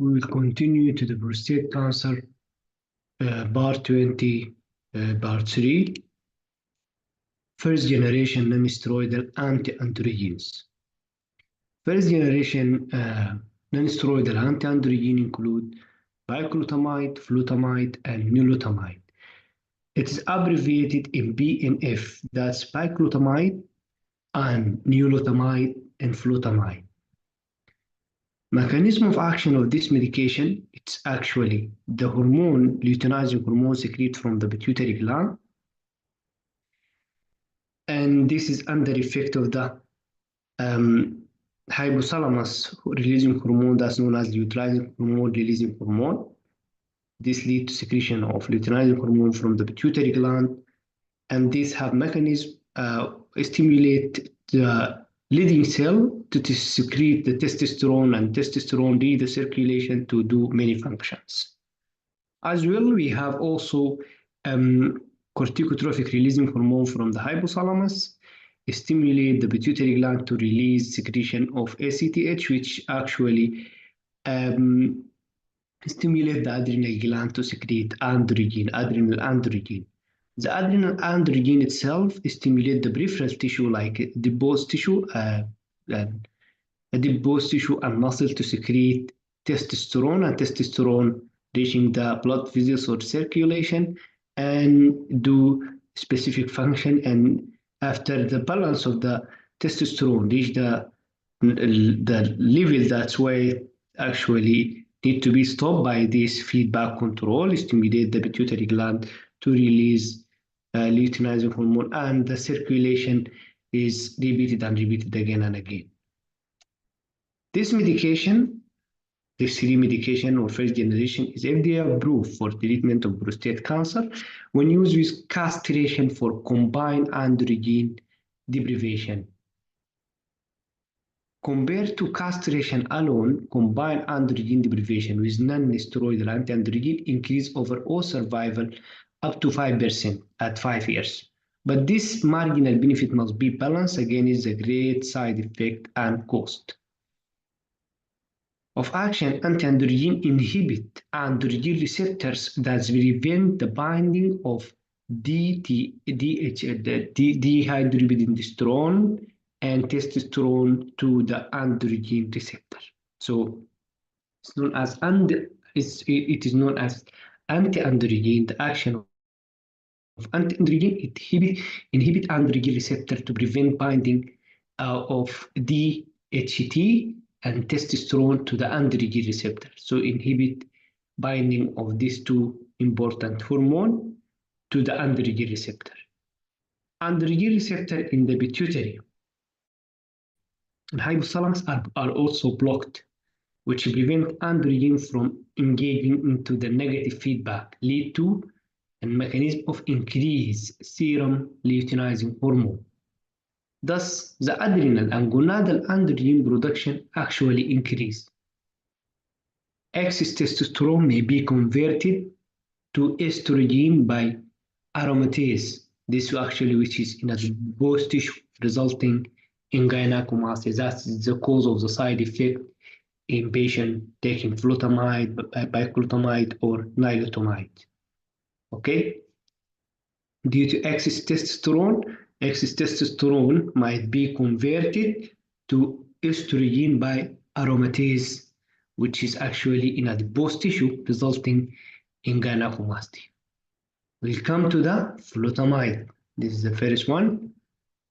We will continue to the prostate cancer, part 20, part 3. First generation non-steroidal anti-androgens. First generation non-steroidal anti-androgen include bioclutamide, flutamide, and nilotamide. It is abbreviated in BNF, that's bioclutamide and nilotamide and flutamide. Mechanism of action of this medication, it's actually the hormone, luteinizing hormone secreted from the pituitary gland. And this is under effect of the hypothalamus releasing hormone that's known as luteinizing hormone releasing hormone. This leads to secretion of luteinizing hormone from the pituitary gland. And these have mechanism stimulate the leading cell to secrete the testosterone, and testosterone lead the circulation to do many functions. As well, we have also corticotrophic releasing hormone from the hypothalamus, stimulate the pituitary gland to release secretion of ACTH, which actually stimulate the adrenal gland to secrete androgen, adrenal androgen. The adrenal androgen itself stimulates the peripheral tissue like adipose tissue, and muscle to secrete testosterone, and testosterone reaching the blood vessels or circulation and do specific function. And after the balance of the testosterone reach the level that's why actually need to be stopped by this feedback control, stimulate the pituitary gland to release luteinizing hormone, and the circulation is repeated and repeated again and again. This medication, this 3 medication or first generation, is FDA approved for treatment of prostate cancer when used with castration for combined androgen deprivation. Compared to castration alone, combined androgen deprivation with non-steroidal anti-androgen increase overall survival up to 5% at 5 years. But this marginal benefit must be balanced against the great side effect and cost. Of action, anti-androgen inhibit androgen receptors that prevent the binding of dihydroepiandrosterone and testosterone to the androgen receptor. So it's known as it is known as anti-androgen. The action of anti-androgen inhibit androgen receptor to prevent binding of DHT and testosterone to the androgen receptor. So inhibit binding of these 2 important hormones to the androgen receptor. Androgen receptor in the pituitary and hypothalamus are also blocked, which prevent androgen from engaging into the negative feedback, lead to a mechanism of increased serum luteinizing hormone. Thus, the adrenal and gonadal androgen production actually increase. Excess testosterone may be converted to estrogen by aromatase. This actually, which is in adipose tissue, resulting in gynecomastia. That's the cause of the side effect in patient taking flutamide, bioclutamide, or nilotamide. Okay? Due to excess testosterone might be converted to estrogen by aromatase, which is actually in adipose tissue, resulting in gynecomastia. We'll come to the flutamide. This is the first one.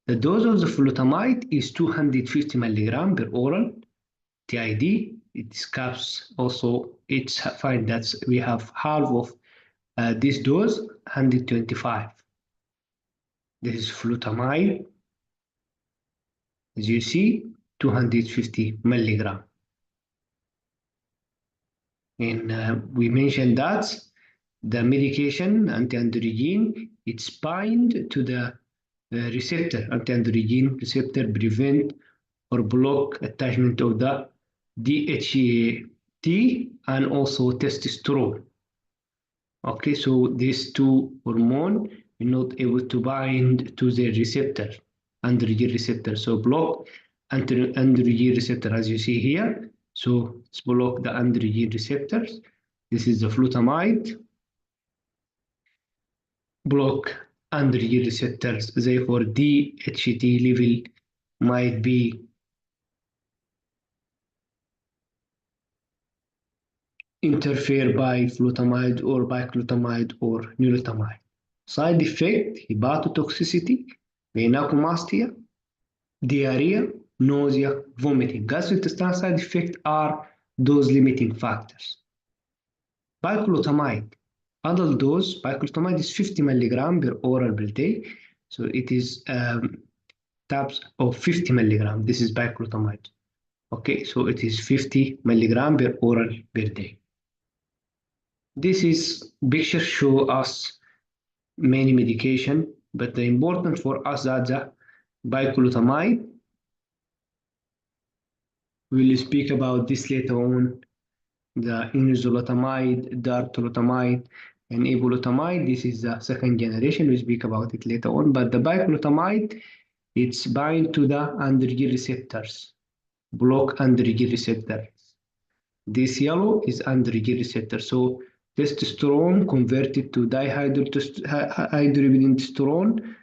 The dose of the flutamide is 250 milligram per oral TID. Its caps also, it's fine that we have half of this dose, 125. This is flutamide. As you see, 250 milligram. And we mentioned that the medication, anti-androgen, it's bind to the receptor, anti-androgen receptor, prevent or block attachment of the DHT and also testosterone. Okay, so these 2 hormones are not able to bind to the receptor, androgen receptor. So block androgen receptor, as you see here, So it's block the androgen receptors. This is the flutamide. Block androgen receptors. Therefore, DHT level might be interfered by flutamide or biclotamide or nilotamide. Side effect: hepatotoxicity, gynecomastia, diarrhea, nausea, vomiting. Gastrointestinal side effects are dose limiting factors. Biclotamide, adult dose, biclotamide is 50 milligram per oral per day. So it is tabs of 50 milligram. This is biclotamide. Okay, so it is 50 milligram per oral per day. This is picture show us many medication, but the important for us that the biclotamide, we'll speak about this later on, the enzalutamide, darolutamide, and ebolutamide. This is the second generation. We speak about it later on. But the biclotamide, it's bind to the androgen receptors, block androgen receptors. This yellow is androgen receptor. So testosterone converted to dihydrotestosterone,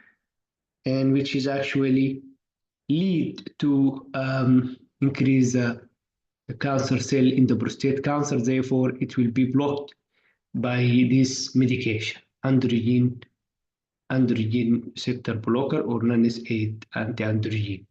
and which is actually lead to increase the cancer cell in the prostate cancer. Therefore, it will be blocked by this medication, androgen receptor blocker, or known as anti-androgen.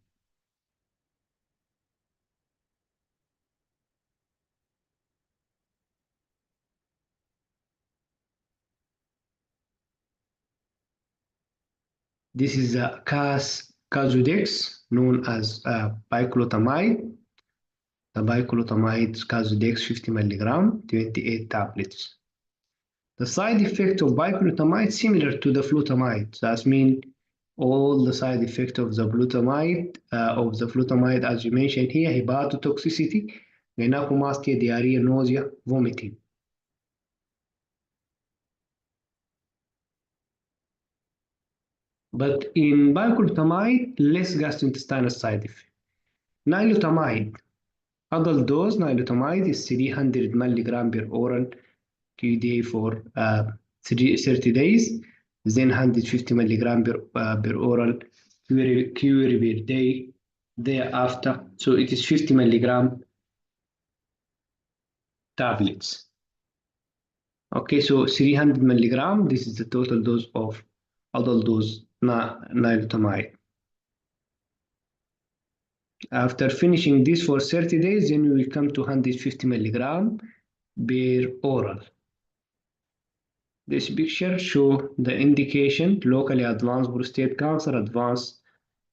This is a Casodex, known as biclotamide. The biclotamide Casodex 50 milligram, 28 tablets. The side effect of biclotamide similar to the flutamide. That means all the side effect of the flutamide, as you mentioned here: hepatotoxicity, gynecomastia, diarrhea, nausea, vomiting. But in biclotamide, less gastrointestinal side effect. Nilotamide, adult dose nilotamide is 300 milligram per oral QD for 30 days, then 150 milligram per oral QD per day thereafter. So it is 50 milligram tablets. Okay, so 300 milligram, this is the total dose of adult dose nilotamide. After finishing this for 30 days, then we will come to 150 milligram per oral. This picture shows the indication: locally advanced prostate cancer, advanced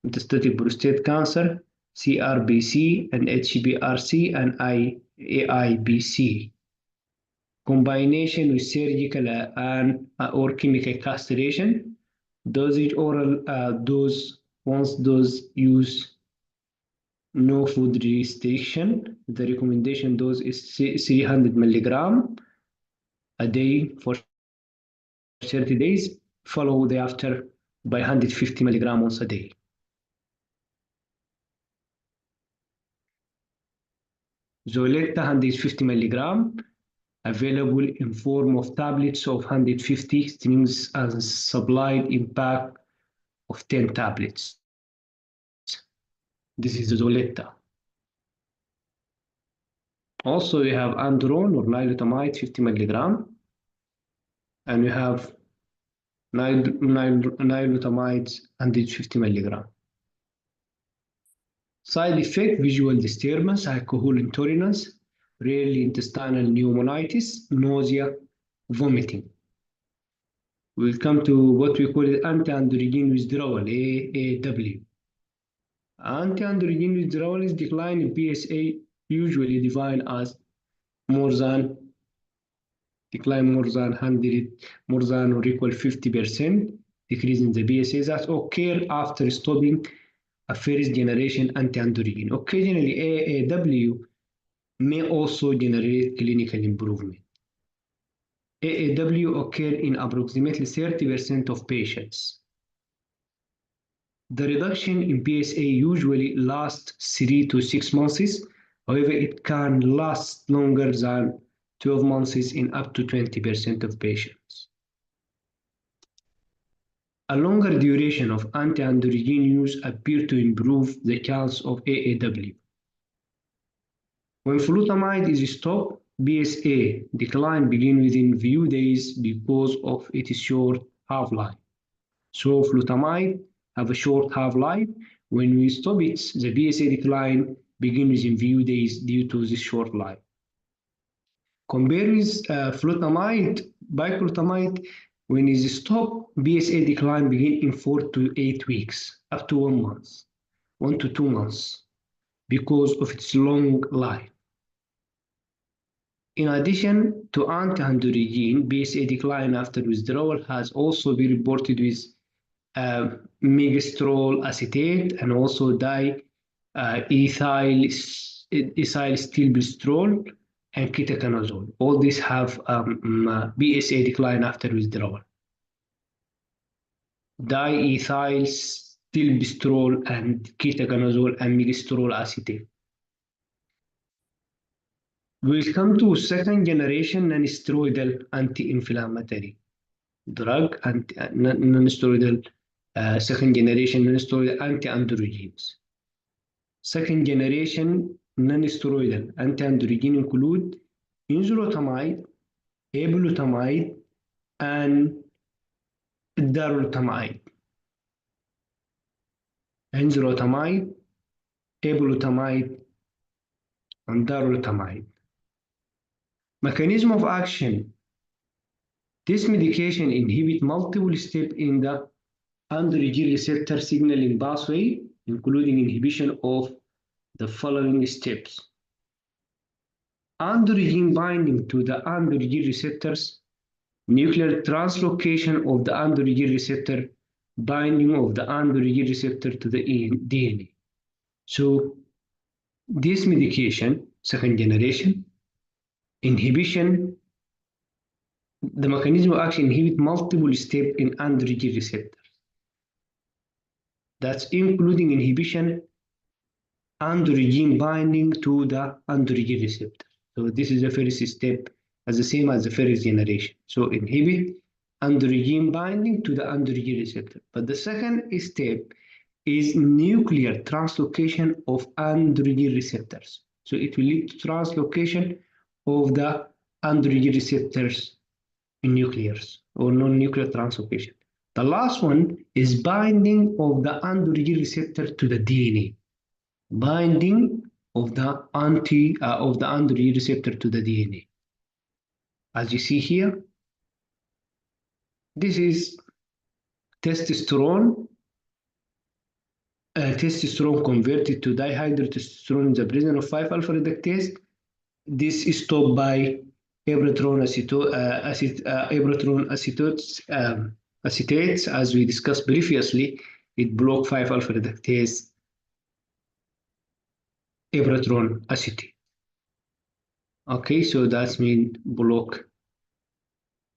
metastatic prostate cancer, CRBC and HBRC and AIBC. Combination with surgical or chemical castration. Dosage oral dose, once dose use, no food restriction. The recommendation dose is 300 milligram a day for 30 days, followed thereafter by 150 milligram once a day. Zoletta 150 milligram, available in form of tablets of 150 strings as supplied in pack of 10 tablets. This is the Zoletta. Also, we have Andron or nilotamide 50 milligram, and we have nilotamide 150 milligram. Side effect: visual disturbance, alcohol intolerance, rarely intestinal pneumonitis, nausea, vomiting. We'll come to what we call anti-androgen withdrawal, AAW. Anti-androgen withdrawal is decline in PSA, usually defined as decline more than 100, more than or equal 50% decrease in the PSA that occur after stopping a first generation anti-androgen. Occasionally, AAW may also generate clinical improvement. AAW occur in approximately 30% of patients. The reduction in PSA usually lasts 3 to 6 months However, it can last longer than 12 months in up to 20% of patients. A longer duration of anti-androgen use appear to improve the chance of AAW. When flutamide is stopped, PSA decline begins within few days because of its short half-life. So flutamide have a short half-life. When we stop it, the PSA decline begins within few days due to this short life. Compared with flutamide, biclotamide, when it is stopped, PSA decline begins in 4 to 8 weeks, up to 1 month, 1 to 2 months, because of its long life. In addition to anti-androgen, PSA decline after withdrawal has also been reported with megestrol acetate and also ethylstilbestrol and ketoconazole. All these have PSA decline after withdrawal. Diethylstilbestrol and ketoconazole and megestrol acetate. We'll come to second generation non-steroidal anti-inflammatory drug, non-steroidal second generation non-steroidal anti-androgens. Second generation non-steroidal anti-androgen include enzalutamide, apalutamide, and darolutamide. Enzalutamide, apalutamide, and darolutamide. Mechanism of action. This medication inhibits multiple steps in the androgen receptor signaling pathway, including inhibition of the following steps. Androgen binding to the androgen receptors, nuclear translocation of the androgen receptor, binding of the androgen receptor to the DNA. So this medication, second generation, inhibition, the mechanism of action inhibits multiple steps in androgen receptors. That's including inhibition, androgen binding to the androgen receptor. So this is the first step, as the same as the first generation. So inhibit androgen binding to the androgen receptor. But the second step is nuclear translocation of androgen receptors. So it will lead to translocation of the androgen receptors in nuclears or non-nuclear translocation. The last one is binding of the androgen receptor to the DNA. Binding of the androgen receptor to the DNA. As you see here, this is testosterone. Testosterone converted to dihydrotestosterone in the presence of 5-alpha reductase. This is stopped by abiraterone acetates, as we discussed previously. It blocks 5-alpha reductase abiraterone acetate. Okay, so that means block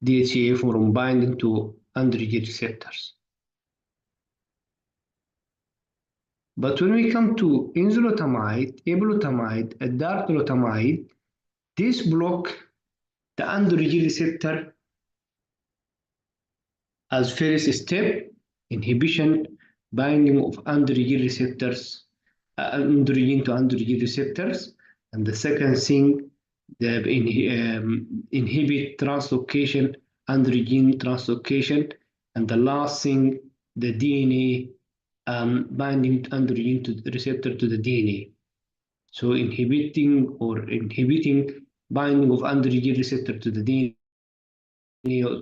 DHEA from binding to androgen receptors. But when we come to enzalutamide, apalutamide, and darolutamide, this block the androgen receptor as first step, inhibition, binding of androgen receptors, androgen to androgen receptors, and the second thing, inhibit translocation, androgen translocation, and the last thing, the DNA binding androgen to the receptor to the DNA. So inhibiting binding of androgen receptor to the DNA,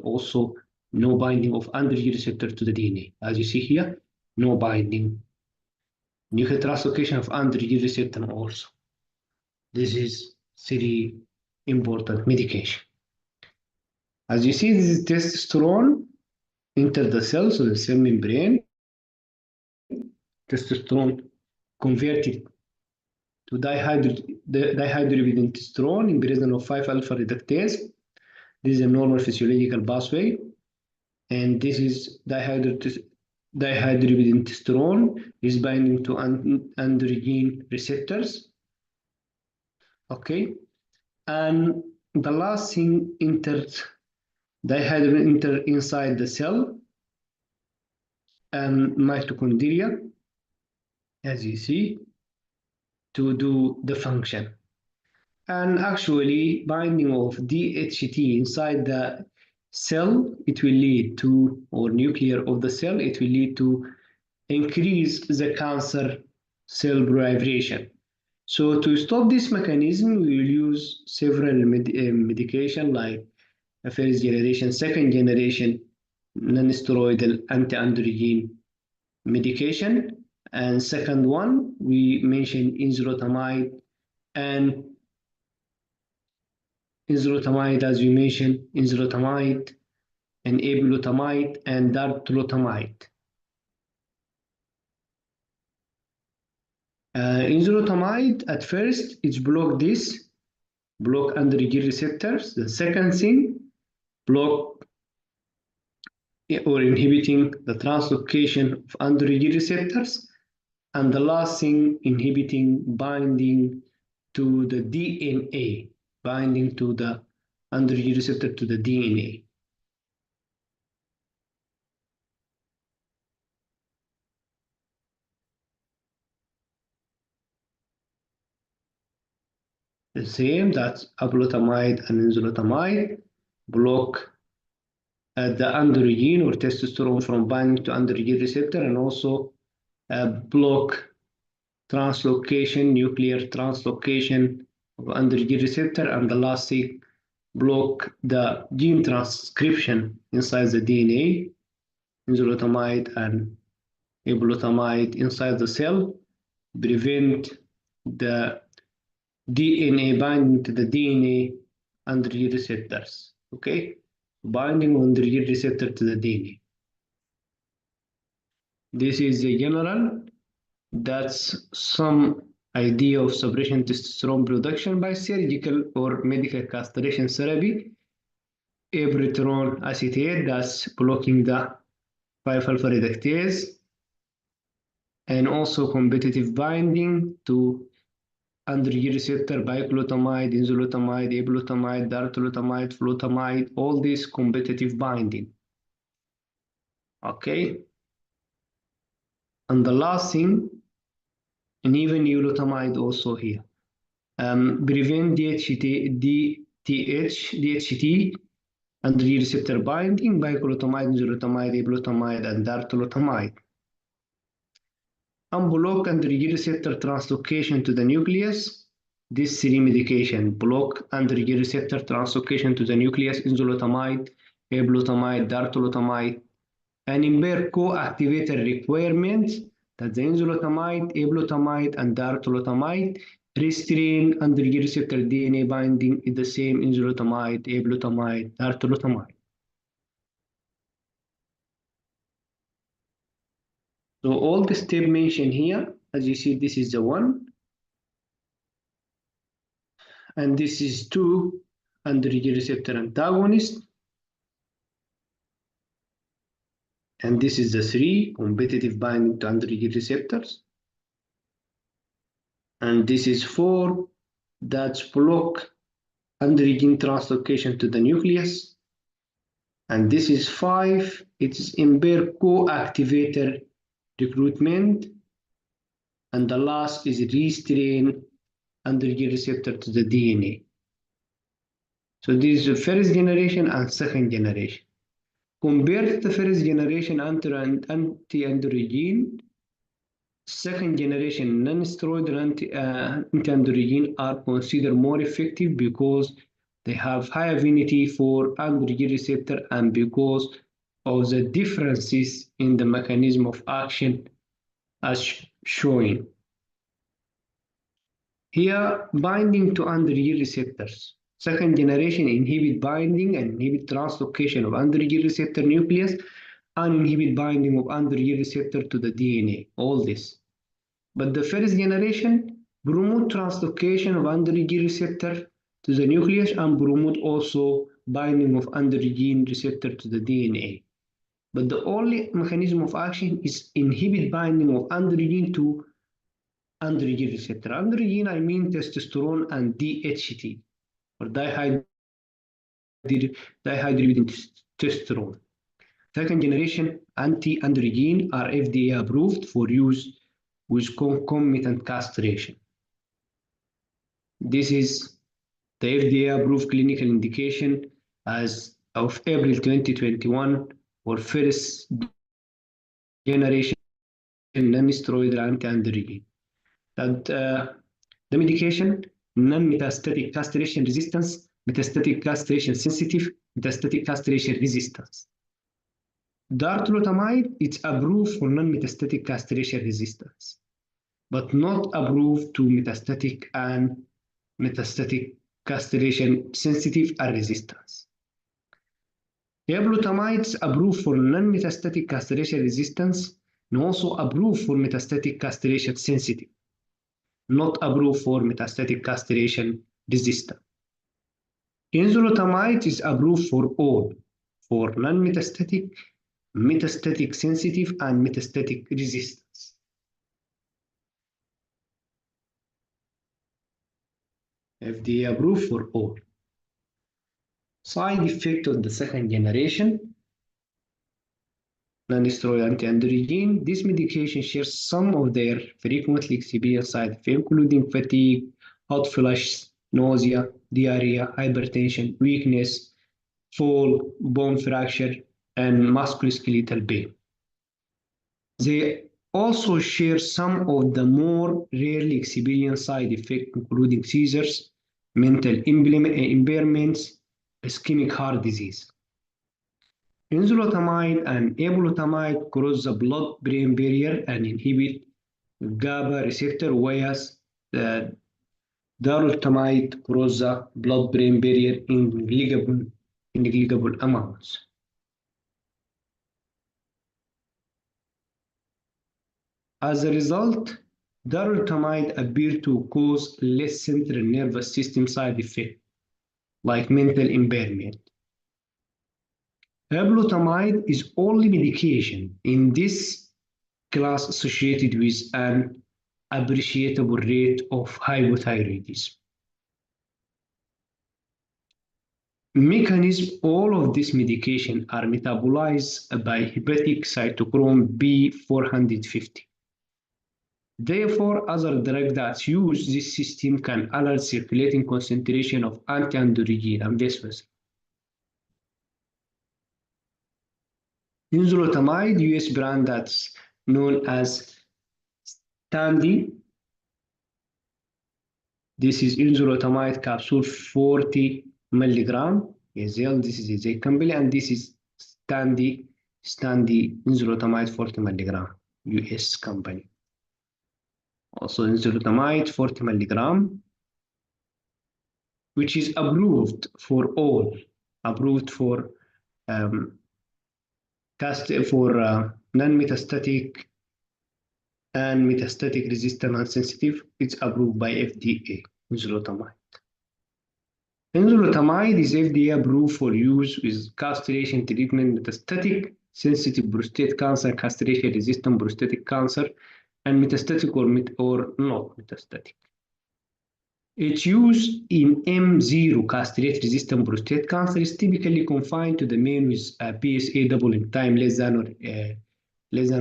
also no binding of androgen receptor to the DNA. As you see here, no binding. Nuclear translocation of androgen receptor also. This is very important medication. As you see, this is testosterone enter the cell, so the cell membrane. Testosterone converted to dihydroepididyl testosterone in presence of 5-alpha reductase. This is a normal physiological pathway, and this is dihydroepididyl testosterone is binding to androgen receptors. Okay, and the last thing dihydrogen enter inside the cell and mitochondria, as you see, to do the function. And actually, binding of DHT inside the cell, it will lead to, or nuclear of the cell, it will lead to increase the cancer cell proliferation. So to stop this mechanism, we will use several medication like a first generation, second generation non-steroidal anti-androgen medication. And second one, we mentioned enzalutamide and enzalutamide, as we mentioned, enzalutamide and apalutamide and darolutamide. Enzalutamide, at first, it's block androgen receptors. The second thing, block or inhibiting the translocation of androgen receptors. And the last thing, inhibiting binding to the DNA, binding to the androgen receptor to the DNA. The same, that's apalutamide and enzalutamide block the androgen or testosterone from binding to androgen receptor, and also block translocation, nuclear translocation of androgen receptor, and the last thing, block the gene transcription inside the DNA, enzalutamide and apalutamide inside the cell, prevent the DNA binding to the DNA androgen receptors. Okay, binding androgen receptor to the DNA. This is a general. That's some idea of suppression testosterone production by surgical or medical castration therapy. Abiraterone acetate, that's blocking the 5-alpha reductase, and also competitive binding to androgen receptor by glutamide, enzalutamide, apalutamide, darolutamide, flutamide, all this competitive binding. Okay. And the last thing, and even eulatamide also here, prevent DHT androgen receptor binding by glutamide, enzalutamide, apalutamide, and darolutamide. And block androgen receptor translocation to the nucleus. These three medication block androgen receptor translocation to the nucleus, enzalutamide, apalutamide, darolutamide, and impair co-activator requirements that the enzalutamide, apalutamide, and darolutamide restrain androgen receptor DNA binding in the same enzalutamide, apalutamide, darolutamide. So all the steps mentioned here, as you see, this is the one, and this is two androgen receptor antagonist, and this is the three competitive binding to androgen receptors, and this is four that block androgen translocation to the nucleus, and this is five, it's impair co-activator recruitment, and the last is restrain androgen receptor to the DNA. So this is the first generation and second generation. Compared to the first generation anti-androgen, second generation non-steroidal anti-androgen are considered more effective because they have high affinity for androgen receptor and because of the differences in the mechanism of action as shown. Here, binding to androgen receptors. Second generation inhibit binding and inhibit translocation of androgen receptor nucleus and inhibit binding of androgen receptor to the DNA, all this. But the first generation promote translocation of androgen receptor to the nucleus and promote also binding of androgen receptor to the DNA. But the only mechanism of action is inhibit binding of androgen to androgen receptor. Androgen, I mean testosterone and DHT, or dihydrogen testosterone. Second generation anti-androgen are FDA approved for use with concomitant castration. This is the FDA approved clinical indication as of April 2021 for first generation non-steroidal anti-androgen. That the medication non-metastatic castration resistance, metastatic castration sensitive, metastatic castration resistance. Darolutamide, it's approved for non-metastatic castration resistance, but not approved to metastatic and metastatic castration sensitive and resistance. Darolutamide is approved for non-metastatic castration resistance and also approved for metastatic castration sensitive, not approved for metastatic castration resistant. Enzalutamide is approved for all, for non-metastatic, metastatic sensitive, and metastatic resistance. FDA approved for all. Side effect of the second generation non-steroidal anti-androgen. This medication shares some of their frequently experienced side effects, including fatigue, hot flushes, nausea, diarrhea, hypertension, weakness, fall, bone fracture, and musculoskeletal pain. They also share some of the more rarely experienced side effects, including seizures, mental impairments, ischemic heart disease. Enzalutamide and ablutamide cross the blood-brain barrier and inhibit GABA receptor, whereas the darolutamide cross the blood-brain barrier in negligible amounts. As a result, darolutamide appears to cause less central nervous system side effects, like mental impairment. Ablutamide is only medication in this class associated with an appreciable rate of hypothyroidism. Mechanism: all of these medications are metabolized by hepatic cytochrome B450. Therefore, other drugs that use this system can alter circulating concentration of anti-androgen and vice versa. Enzalutamide, US brand that's known as Standi. This is enzalutamide capsule 40 milligram. This is a company, and this is Standi enzalutamide 40 milligram, US company. Also enzalutamide 40 milligram, which is approved for all, approved for non-metastatic and metastatic resistant and sensitive. It's approved by FDA. Enzalutamide. Enzalutamide is FDA approved for use with castration treatment, metastatic sensitive prostate cancer, castration resistant prostate cancer, and metastatic or not metastatic. Its use in M0 castrate-resistant prostate cancer is typically confined to the men with a PSA doubling time less than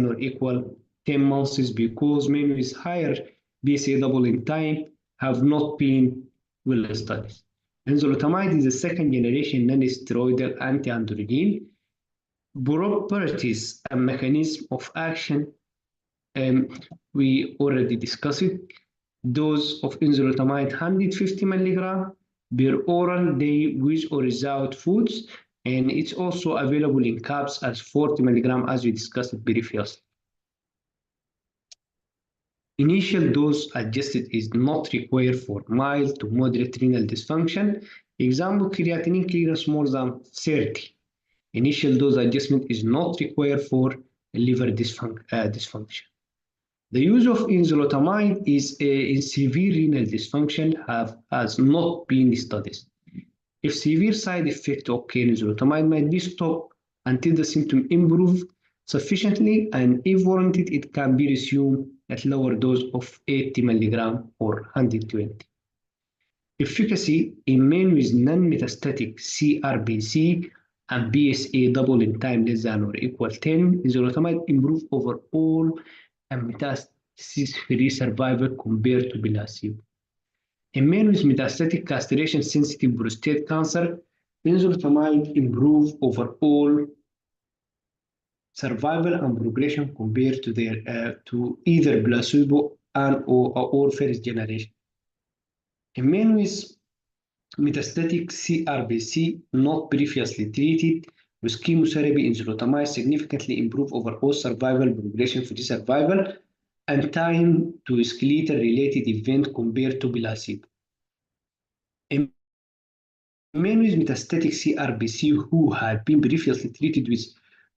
or equal 10 months, because men with higher PSA doubling time have not been well studied. Enzalutamide is a second generation non-steroidal anti-androgen. Properties and mechanism of action we already discussed it. Dose of enzalutamide 150 milligram per oral day with or without foods, and it's also available in caps as 40 milligram as we discussed previously. Initial dose adjusted is not required for mild to moderate renal dysfunction. Example, creatinine clearance more than 30. Initial dose adjustment is not required for liver dysfunction. The use of enzalutamide in severe renal dysfunction has not been studied. If severe side effects occur, enzalutamide might be stopped until the symptoms improve sufficiently, and if warranted, it can be resumed at lower dose of 80 milligram or 120. Efficacy in men with non-metastatic CRBC and PSA double in time less than or equal 10, enzalutamide improve overall and metastasis-free survival compared to placebo. In men with metastatic castration-sensitive prostate cancer, enzalutamide improve overall survival and progression compared to either placebo or first generation. In men with metastatic CRBC not previously treated with chemotherapy, enzalutamide significantly improve overall survival, progression-free survival, and time to skeletal-related event compared to placebo. In men with metastatic CRBC who had been previously treated with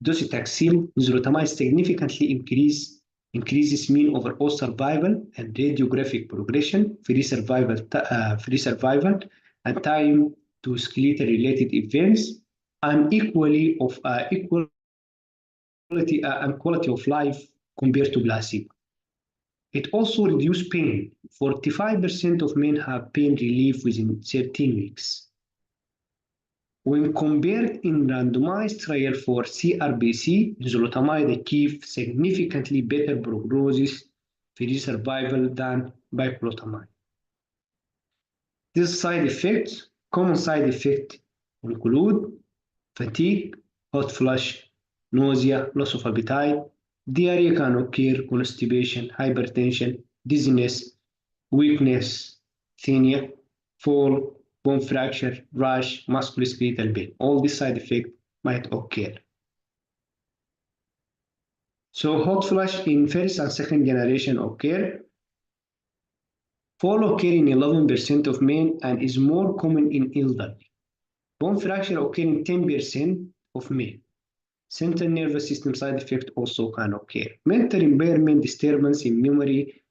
docetaxel, enzalutamide significantly increases mean overall survival and radiographic progression, free survival, and time to skeletal-related events, and equality and quality of life compared to placebo. It also reduces pain. 45% of men have pain relief within 13 weeks. When compared in randomized trial for CRBC, enzalutamide achieves significantly better prognosis-free survival than bicalutamide. These side effects, common side effects include fatigue, hot flush, nausea, loss of appetite, diarrhea can occur, constipation, hypertension, dizziness, weakness, asthenia, fall, bone fracture, rash, musculoskeletal pain. All these side effects might occur. So hot flush in first and second generation occur. Fall occur in 11% of men and is more common in elderly. Bone fracture occur in 10% of men. Central nervous system side effect also can occur. Mental impairment, disturbance in memory,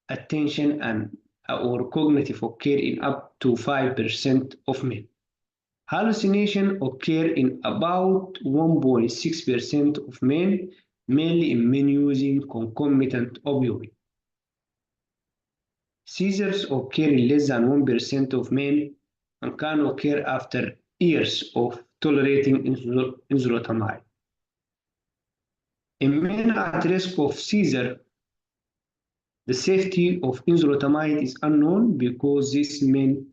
attention, and or cognitive occur in up to 5% of men. Hallucination occur in about 1.6% of men, mainly in men using concomitant opioid. Seizures occur in less than 1% of men and can occur after years of tolerating enzalutamide. In men at risk of seizure, the safety of enzalutamide is unknown because these men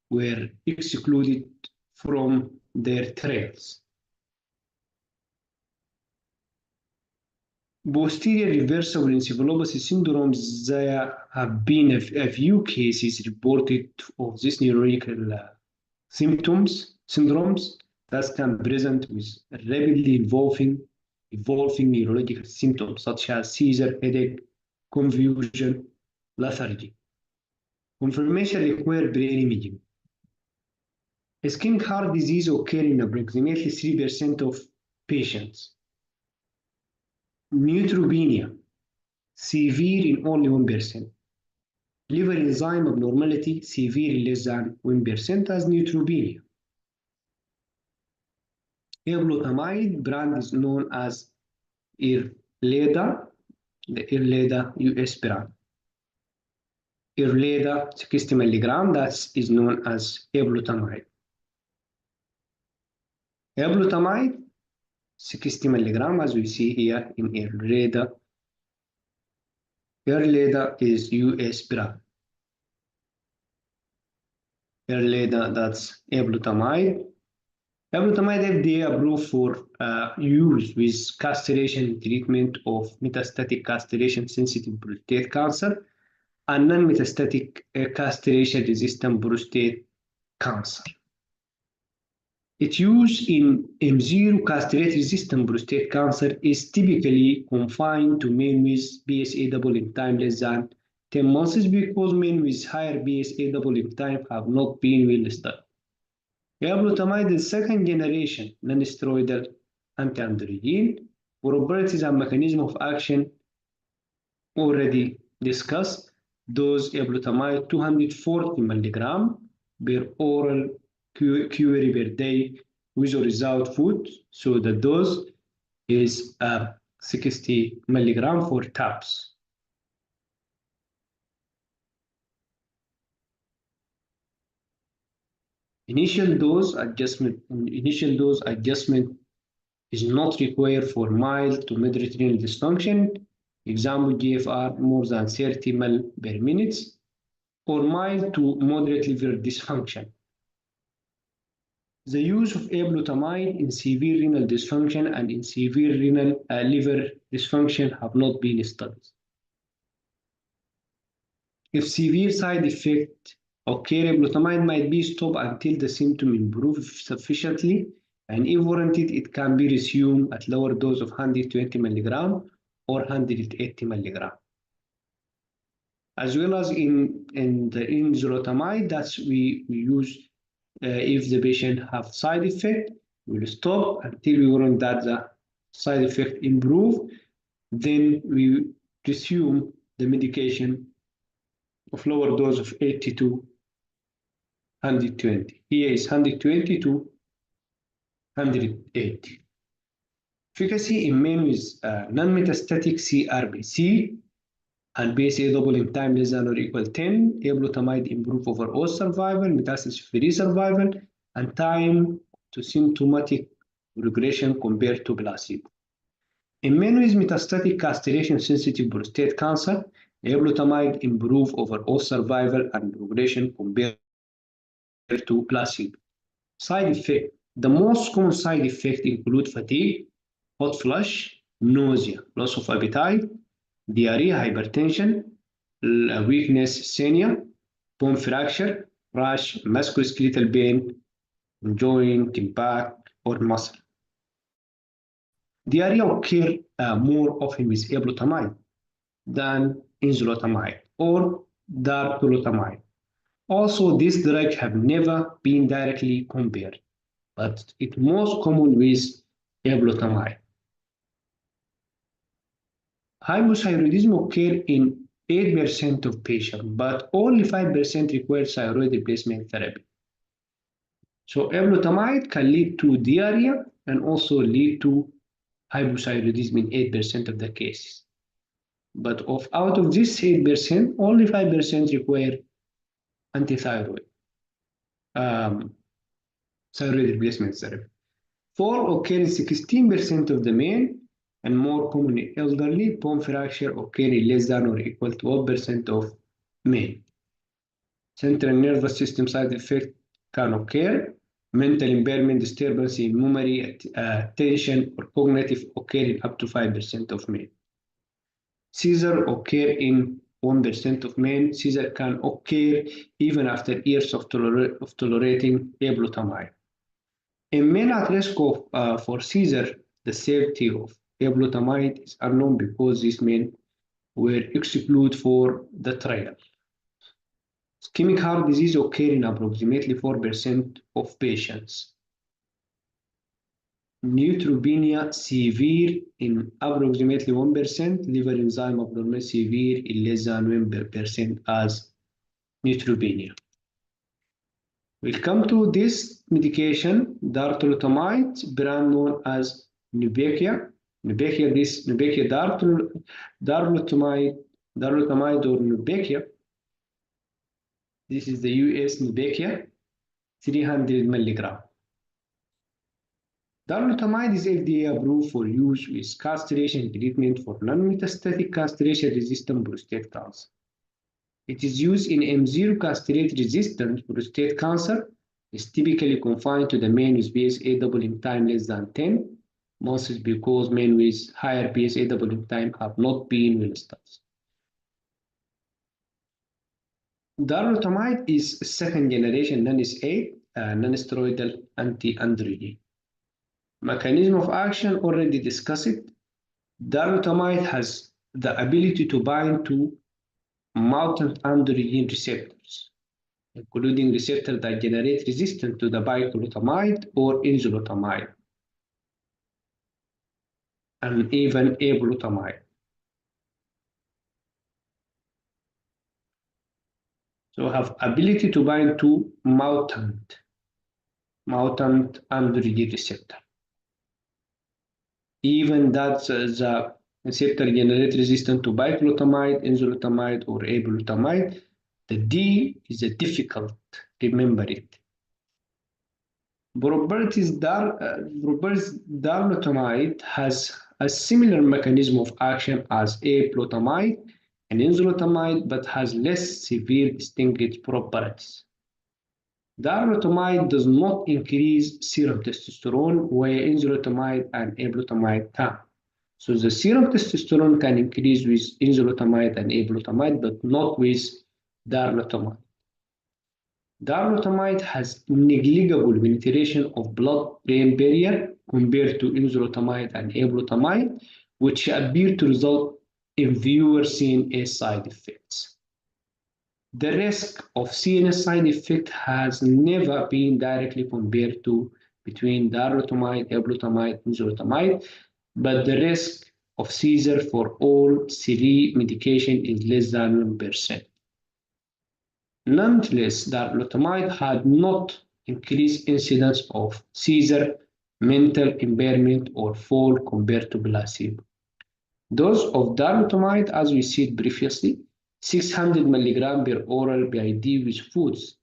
were excluded from their trials. Posterior reversible encephalopathy syndromes, there have been a few cases reported of these neurological syndromes that can present with rapidly evolving neurological symptoms such as seizure, headache, confusion, lethargy. Confirmation requires brain imaging. Ischemic heart disease occurs in approximately 3% of patients. Neutropenia, severe in only 1%. Liver enzyme abnormality, severe in less than 1% as neutropenia. Evlotamide brand is known as Erleda, the Erleda US brand. Erleda 60 milligram, that is known as evlotamide. Evlotamide 60 milligram, as we see here in Erleda. Erleda is US brand. Erleda, that's evlotamide. Evlotamide FDA approved for use with castration treatment of metastatic castration-sensitive prostate cancer and non-metastatic castration-resistant prostate cancer. Its use in M0 castrate-resistant prostate cancer is typically confined to men with PSA double in time less than 10 months because men with higher PSA double in time have not been well studied. Evlotamide is second generation non-steroidal anti-androgen. Properties and mechanism of action already discussed. Dose evlotamide 240 milligram per oral query per day with or without food. So the dose is 60 milligram for taps. Initial dose adjustment is not required for mild to moderate renal dysfunction. Example GFR more than 30 ml per minute, or mild to moderate liver dysfunction. The use of ablutamide in severe renal dysfunction and in severe liver dysfunction have not been studied. If severe side effect occur, ablutamide might be stopped until the symptom improve sufficiently, and if warranted, it can be resumed at lower dose of 120 mg or 180 mg. As well as in the enzalutamide, that's we use if the patient have side effect, we'll stop until we warrant that the side effect improve, then we resume the medication of lower dose of 80 to 120. Here is 120 to 180. Efficacy in men with non-metastatic CRPC and PSA double in time less than or equal 10, ablutamide improve overall survival, metastasis-free survival, and time to symptomatic regression compared to placebo. In men with metastatic castration-sensitive prostate cancer, ablutamide improve overall survival and progression compared to placebo. Side effect. The most common side effects include fatigue, hot flush, nausea, loss of appetite, diarrhea, hypertension, weakness, asthenia, bone fracture, rash, musculoskeletal pain, joint, back, or muscle. Diarrhea occurs more often with ablutamide than enzalutamide or darolutamide. Also, these drugs have never been directly compared, but it's most common with ablutamide. Hypothyroidism occurs in 8% of patients, but only 5% require thyroid replacement therapy. So ablutamide can lead to diarrhea and also lead to hypothyroidism in 8% of the cases. But out of this 8%, only 5% require antithyroid thyroid replacement therapy. 4 occur in 16% of the men, and more commonly elderly. Bone fracture occur in less than or equal to 12% of men. Central nervous system side effects can occur. Mental impairment, disturbance in memory, attention, or cognitive occur in up to 5% of men. Seizure occur in 1% of men. Seizure can occur even after years of tolerating ablutamide. In men at risk of for seizure, the safety of ablutamide is unknown because these men were excluded for the trial. Ischemic heart disease occurs in approximately 4% of patients. Neutropenia severe in approximately 1%, liver enzyme abnormal severe in less than 1% as neutropenia. We'll come to this medication, darolutamide, brand known as Nubeqa. Darolutamide or Nubeqa. This is the US Nubeqa, 300 milligram. Darolutamide is FDA approved for use with castration treatment for non-metastatic castration-resistant prostate cancer. It is used in M0 castrate-resistant prostate cancer. It's typically confined to the men with PSA doubling time less than 10 months because men with higher PSA doubling time have not been well studied. Darolutamide is a second-generation non-S8 non-steroidal anti-androgen. Mechanism of action already discussed. Darolutamide has the ability to bind to mutant androgen receptors, including receptors that generate resistance to the bicalutamide or enzalutamide, and even ablutamide. So have ability to bind to mutant androgen receptor. Even that the receptor generate resistance to bicalutamide, enzalutamide, or ablutamide, the D is a difficult, remember it. properties darolutamide has a similar mechanism of action as A-flutamide and enzalutamide, but has less severe distinct properties. Darolutamide does not increase serum testosterone, where enzalutamide and ablutamide can. So the serum testosterone can increase with enzalutamide and ablutamide, but not with darolutamide. Darolutamide has negligible penetration of blood-brain barrier compared to enzalutamide and ablutamide, which appear to result in fewer CNS side effects. The risk of CNS side effect has never been directly compared to between darolutamide, ablutamide, enzalutamide, but the risk of seizure for all three medication is less than 1%. Nonetheless, darolutamide had not increased incidence of seizure, mental impairment, or fall compared to placebo. Dose of darolutamide, as we said previously, 600 mg per oral BID with foods,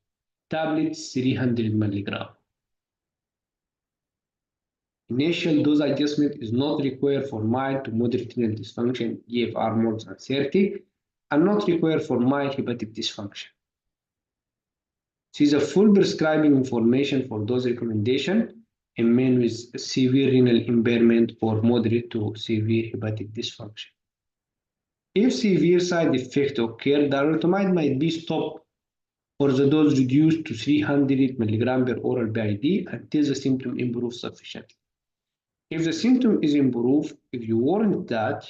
tablets 300 mg. Initial dose adjustment is not required for mild to moderate renal dysfunction, GFR more than 30, and not required for mild hepatic dysfunction. See the full prescribing information for dose recommendation in men with severe renal impairment or moderate to severe hepatic dysfunction. If severe side effect occur, darolutamide might be stopped or the dose reduced to 300 mg per oral BID until the symptom improves sufficiently. If the symptom is improved, if you warrant that,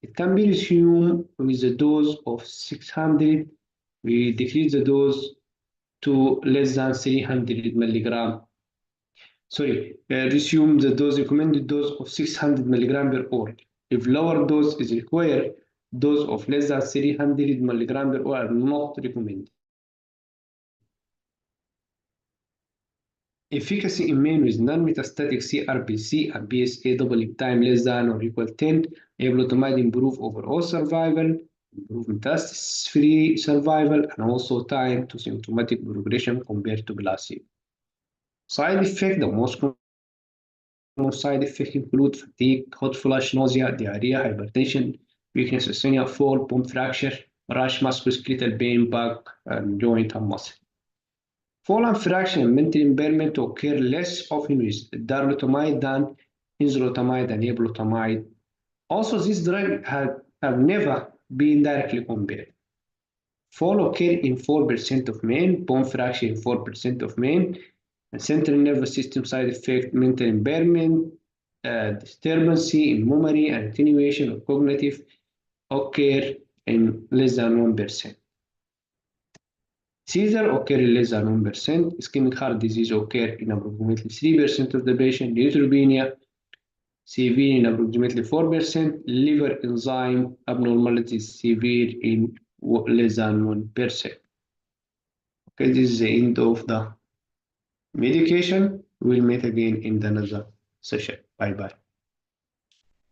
it can be resumed with a dose of 600. We decrease the dose to less than 300 mg. Resume the dose, recommended dose of 600 mg per oral. If lower dose is required, dose of less than 300 mg per oral are not recommended. Efficacy in men with non-metastatic CRPC and PSA doubling time less than or equal 10, ablutamide improve overall survival, improve metastasis-free survival, and also time to symptomatic progression compared to placebo. Side effect, the most common side effects include fatigue, hot flush, nausea, diarrhea, hypertension, weakness, asthenia, fall, bone fracture, rash, musculoskeletal pain, back, and joint and muscle. Fall and fracture and mental impairment occur less often with darolutamide than enzalutamide and ablutamide. Also, these drugs have never been directly compared. Fall occur in 4% of men, bone fracture in 4% of men, and central nervous system side effect, mental impairment, disturbance in memory, and attenuation of cognitive occur in less than 1%. Seizure occur in less than 1%. Ischemic heart disease occur in approximately 3% of the patient. Neutropenia, severe in approximately 4%. Liver enzyme abnormalities severe in less than 1%. Okay, this is the end of the medication. We'll meet again in another session. Bye-bye.